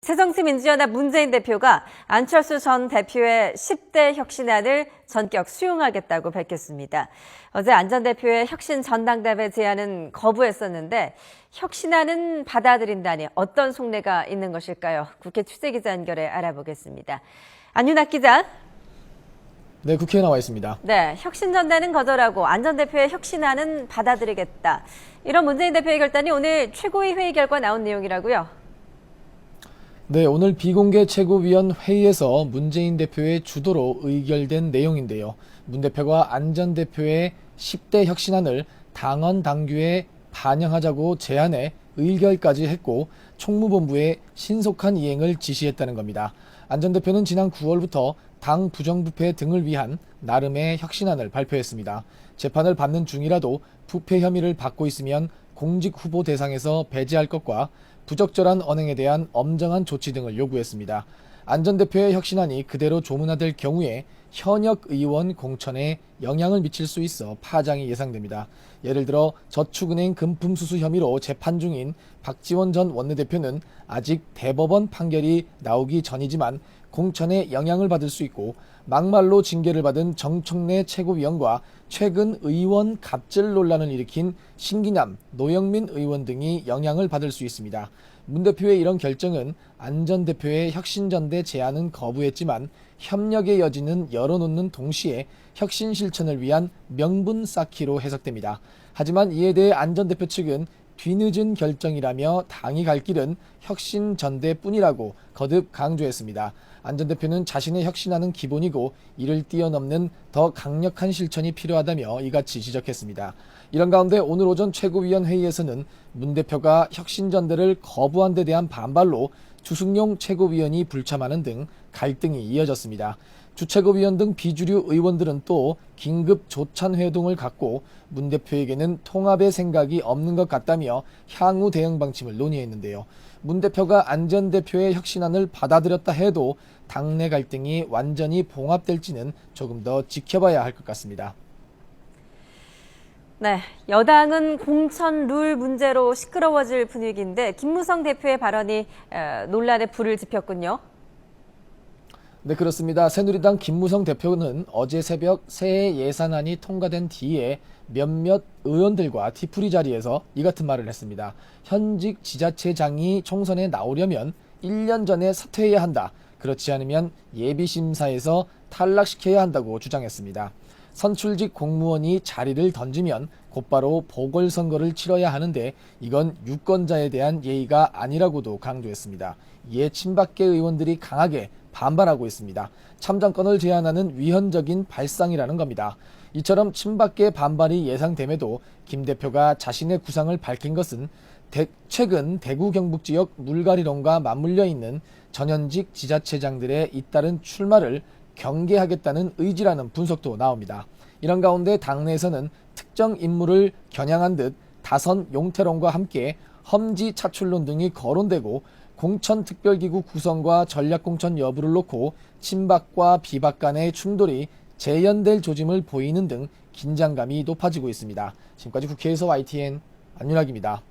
새정치민주연합 문재인 대표가 안철수 전 대표의 10대 혁신안을 전격 수용하겠다고 밝혔습니다. 어제 안 전 대표의 혁신 전당대회 제안은 거부했었는데 혁신안은 받아들인다니 어떤 속내가 있는 것일까요? 국회 취재기자 연결해 알아보겠습니다. 안윤학 기자. 네, 국회에 나와 있습니다. 네, 혁신 전단은 거절하고 안 전 대표의 혁신안은 받아들이겠다. 이런 문재인 대표의 결단이 오늘 최고위 회의 결과 나온 내용이라고요? 네, 오늘 비공개 최고위원 회의에서 문재인 대표의 주도로 의결된 내용인데요. 문 대표가 안 전 대표의 10대 혁신안을 당헌 당규에 반영하자고 제안해 의결까지 했고 총무본부에 신속한 이행을 지시했다는 겁니다. 안 전 대표는 지난 9월부터 당 부정부패 등을 위한 나름의 혁신안을 발표했습니다. 재판을 받는 중이라도 부패 혐의를 받고 있으면 공직 후보 대상에서 배제할 것과 부적절한 언행에 대한 엄정한 조치 등을 요구했습니다. 안 전 대표의 혁신안이 그대로 조문화될 경우에 현역 의원 공천에 영향을 미칠 수 있어 파장이 예상됩니다. 예를 들어 저축은행 금품수수 혐의로 재판 중인 박지원 전 원내대표는 아직 대법원 판결이 나오기 전이지만 공천에 영향을 받을 수 있고 막말로 징계를 받은 정청래 최고위원과 최근 의원 갑질 논란을 일으킨 신기남, 노영민 의원 등이 영향을 받을 수 있습니다. 문 대표의 이런 결정은 안 전 대표의 혁신전대 제안은 거부했지만 협력의 여지는 열어놓는 동시에 혁신 실천을 위한 명분 쌓기로 해석됩니다. 하지만 이에 대해 안 전 대표 측은 뒤늦은 결정이라며 당이 갈 길은 혁신전대뿐이라고 거듭 강조했습니다. 안 전 대표는 자신의 혁신안은 기본이고 이를 뛰어넘는 더 강력한 실천이 필요하다며 이같이 지적했습니다. 이런 가운데 오늘 오전 최고위원 회의에서는 문 대표가 혁신전대를 거부한 데 대한 반발로 주승용 최고위원이 불참하는 등 갈등이 이어졌습니다. 주최고위원 등 비주류 의원들은 또 긴급 조찬 회동을 갖고 문 대표에게는 통합의 생각이 없는 것 같다며 향후 대응 방침을 논의했는데요. 문 대표가 안 전 대표의 혁신안을 받아들였다 해도 당내 갈등이 완전히 봉합될지는 조금 더 지켜봐야 할 것 같습니다. 네, 여당은 공천 룰 문제로 시끄러워질 분위기인데 김무성 대표의 발언이 논란에 불을 지폈군요. 네, 그렇습니다. 새누리당 김무성 대표는 어제 새벽 새해 예산안이 통과된 뒤에 몇몇 의원들과 뒤풀이 자리에서 이 같은 말을 했습니다. 현직 지자체장이 총선에 나오려면 1년 전에 사퇴해야 한다. 그렇지 않으면 예비심사에서 탈락시켜야 한다고 주장했습니다. 선출직 공무원이 자리를 던지면 곧바로 보궐선거를 치러야 하는데 이건 유권자에 대한 예의가 아니라고도 강조했습니다. 이에 친박계 의원들이 강하게 반발하고 있습니다. 참정권을 제한하는 위헌적인 발상이라는 겁니다. 이처럼 친박계 반발이 예상됨에도 김 대표가 자신의 구상을 밝힌 것은 최근 대구 경북 지역 물갈이론과 맞물려 있는 전현직 지자체장들의 잇따른 출마를 경계하겠다는 의지라는 분석도 나옵니다. 이런 가운데 당내에서는 특정 인물을 겨냥한 듯 다선 용태론과 함께 험지 차출론 등이 거론되고 공천특별기구 구성과 전략공천 여부를 놓고 친박과 비박 간의 충돌이 재현될 조짐을 보이는 등 긴장감이 높아지고 있습니다. 지금까지 국회에서 YTN 안윤학입니다.